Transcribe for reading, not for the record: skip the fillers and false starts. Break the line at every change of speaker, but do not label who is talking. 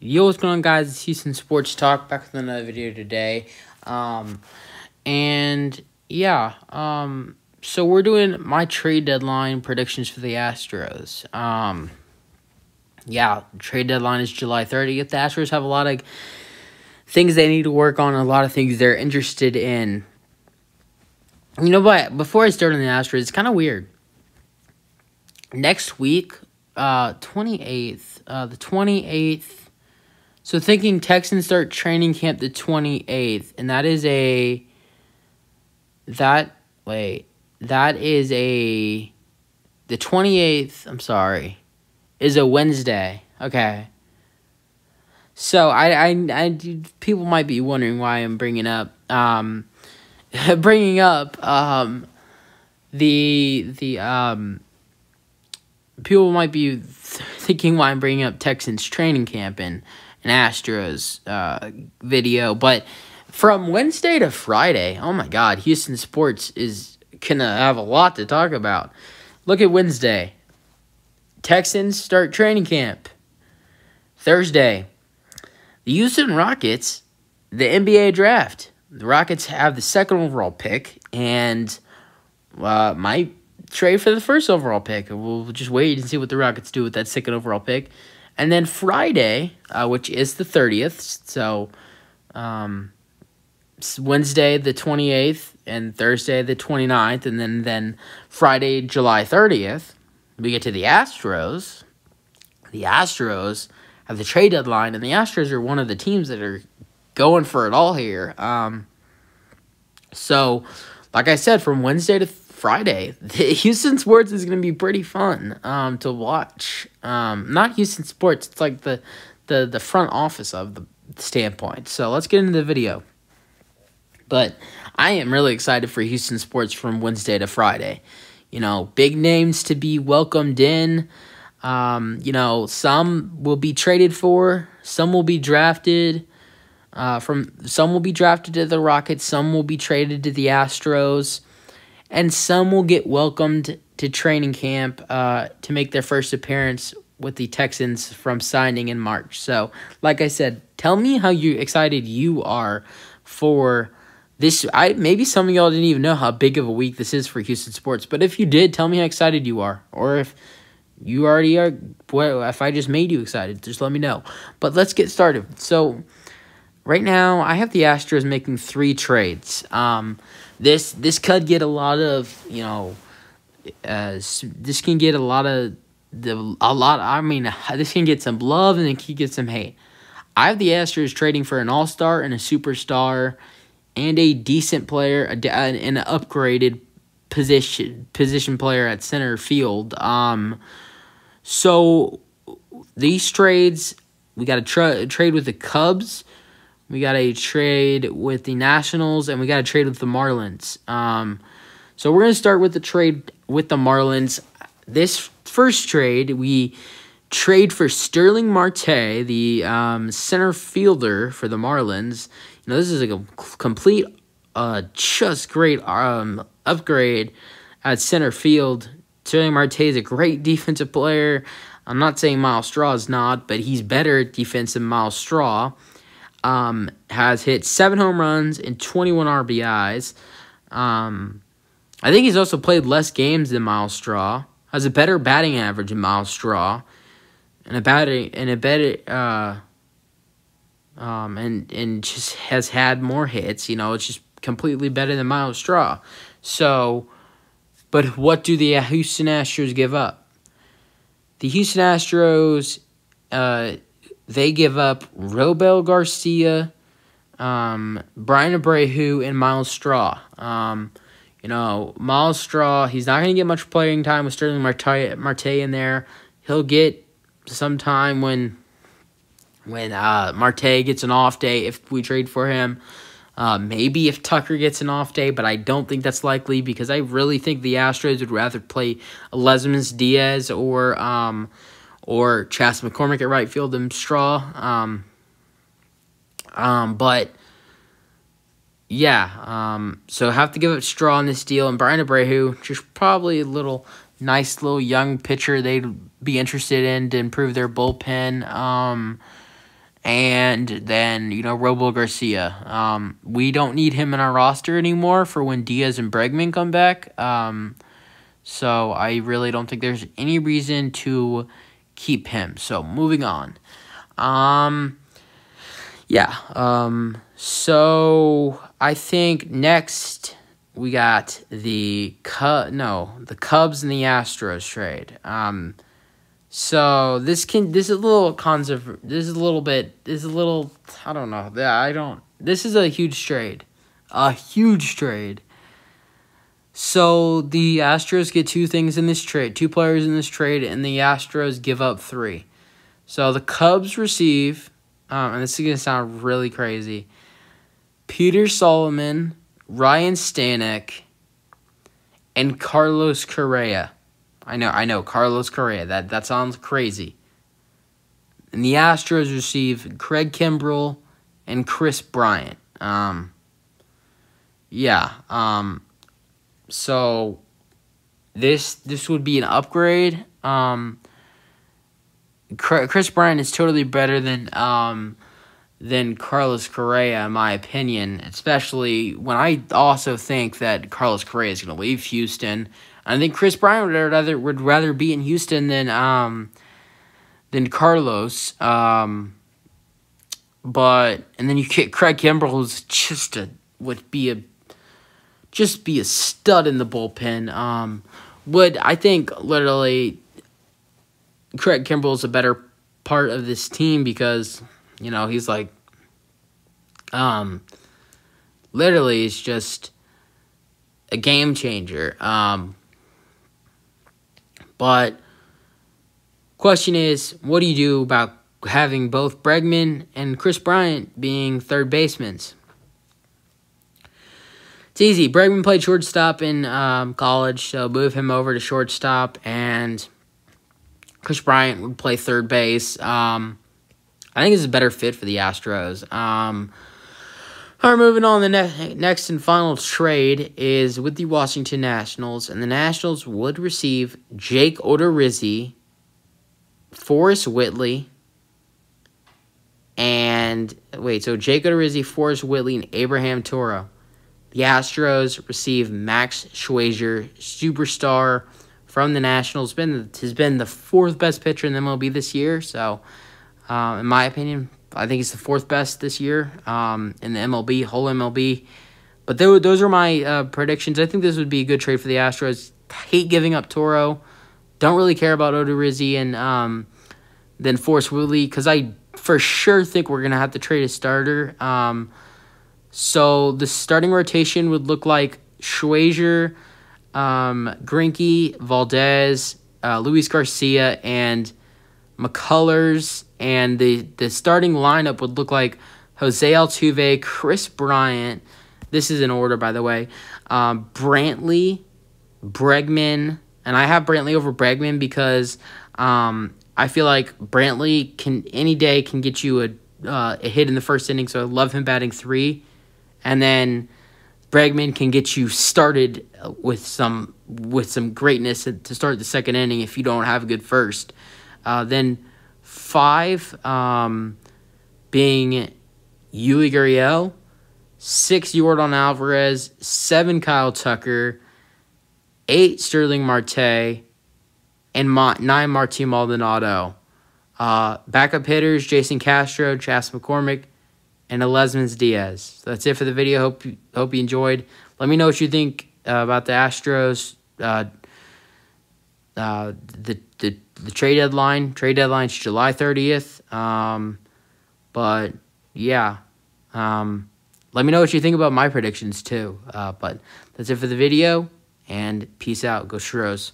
Yo, what's going on, guys? It's Houston Sports Talk, back with another video today. So we're doing my trade deadline predictions for the Astros. Trade deadline is July 30th. The Astros have a lot of things they need to work on, a lot of things they're interested in. You know what? Before I start on the Astros, it's kind of weird. Next week, 28th, the 28th. So thinking Texans start training camp the 28th, and that is the 28th, I'm sorry, is a Wednesday. Okay. So I people might be wondering why I'm bringing up people might be thinking why I'm bringing up Texans training camp and an Astros video, but from Wednesday to Friday, oh my God, Houston Sports is gonna have a lot to talk about. Look at Wednesday. Texans start training camp. Thursday, the Houston Rockets, the NBA draft. The Rockets have the second overall pick and might trade for the first overall pick. We'll just wait and see what the Rockets do with that second overall pick. And then Friday, which is the 30th, so Wednesday the 28th and Thursday the 29th, and then Friday, July 30th, we get to the Astros. The Astros have the trade deadline, and the Astros are one of the teams that are going for it all here. So, like I said, from Wednesday to Friday, the Houston Sports is going to be pretty fun to watch. Not Houston Sports, it's like the front office of the standpoint. So let's get into the video. But I am really excited for Houston Sports from Wednesday to Friday. You know, big names to be welcomed in. Some will be traded for, some will be drafted. Some will be drafted to the Rockets, some will be traded to the Astros. And some will get welcomed to training camp to make their first appearance with the Texans from signing in March. So, like I said, tell me how excited you are for this. Maybe some of y'all didn't even know how big of a week this is for Houston Sports. But if you did, tell me how excited you are. Or if you already are, if I just made you excited, just let me know. But let's get started. So, right now, I have the Astros making 3 trades. This could get a lot of, this can get this can get some love and it can get some hate. I have the Astros trading for an all-star and a superstar and a decent player, and an upgraded position player at center field. So these trades, we got a trade with the Cubs. We got a trade with the Nationals, and we got a trade with the Marlins. So we're going to start with the trade with the Marlins. This first trade, we trade for Sterling Marte, the center fielder for the Marlins. You know, this is like a complete, just great upgrade at center field. Sterling Marte is a great defensive player. I'm not saying Miles Straw is not, but he's better at defense than Miles Straw. Has hit 7 home runs and 21 RBIs. I think he's also played less games than Miles Straw. Has a better batting average than Miles Straw, and just has had more hits. You know, it's just completely better than Miles Straw. So, but what do the Houston Astros give up? The Houston Astros, they give up Robel Garcia, Brian Abreu, and Miles Straw. Miles Straw, he's not going to get much playing time with Sterling Marte in there. He'll get some time when Marte gets an off day if we trade for him. Maybe if Tucker gets an off day, but I don't think that's likely because I really think the Astros would rather play Lesmus Diaz or Chas McCormick at right field than Straw. So have to give up Straw on this deal. And Brian Abreu, just probably a nice little young pitcher they'd be interested in to improve their bullpen. And then, Robo Garcia. We don't need him in our roster anymore for when Diaz and Bregman come back. So I really don't think there's any reason to keep him. So moving on. So I think next we got the Cubs and the Astros trade. So this is a little I don't know. This is a huge trade. A huge trade. So the Astros get two things in this trade, two players in this trade, and the Astros give up three. So the Cubs receive, and this is going to sound really crazy, Peter Solomon, Ryan Stanek, and Carlos Correa. I know, Carlos Correa. That sounds crazy. And the Astros receive Craig Kimbrell and Chris Bryant. So this would be an upgrade. Chris Bryant is totally better than Carlos Correa, in my opinion, especially when I also think that Carlos Correa is going to leave Houston. I think Chris Bryant would rather be in Houston than Carlos. And then you get Craig Kimbrell, who's would be a stud in the bullpen. I think literally Craig Kimbrell is a better part of this team because he's like literally is just a game changer. But question is, what do you do about having both Bregman and Chris Bryant being third basemen? It's easy. Bregman played shortstop in college, so move him over to shortstop, and Chris Bryant would play third base. I think it's a better fit for the Astros. All right, moving on. The next and final trade is with the Washington Nationals, and the Nationals would receive Jake Odorizzi, Forrest Whitley, Jake Odorizzi, Forrest Whitley, and Abraham Toro. The Astros receive Max Scherzer, superstar from the Nationals. Has been the fourth best pitcher in the MLB this year. So, in my opinion, I think he's the fourth best this year in the MLB, whole MLB. But those are my predictions. I think this would be a good trade for the Astros. Hate giving up Toro. Don't really care about Odorizzi and then Forrest Whitley because I for sure think we're going to have to trade a starter. So the starting rotation would look like Schwager, Greinke, Valdez, Luis Garcia, and McCullers. And the starting lineup would look like Jose Altuve, Chris Bryant. This is in order, by the way. Brantley, Bregman. And I have Brantley over Bregman because I feel like Brantley can get you a hit in the first inning. So I love him batting 3. And then Bregman can get you started with some greatness to start the second inning if you don't have a good first. Then 5 being Yuli Gurriel, 6 Yordan Alvarez, 7 Kyle Tucker, 8 Sterling Marte, and 9 Martin Maldonado. Backup hitters, Jason Castro, Chas McCormick, and Elizmans Diaz. So that's it for the video. Hope you enjoyed. Let me know what you think about the Astros. The trade deadline. Trade deadline's July 30th. But yeah. Let me know what you think about my predictions too. But that's it for the video. And peace out. Go Astros.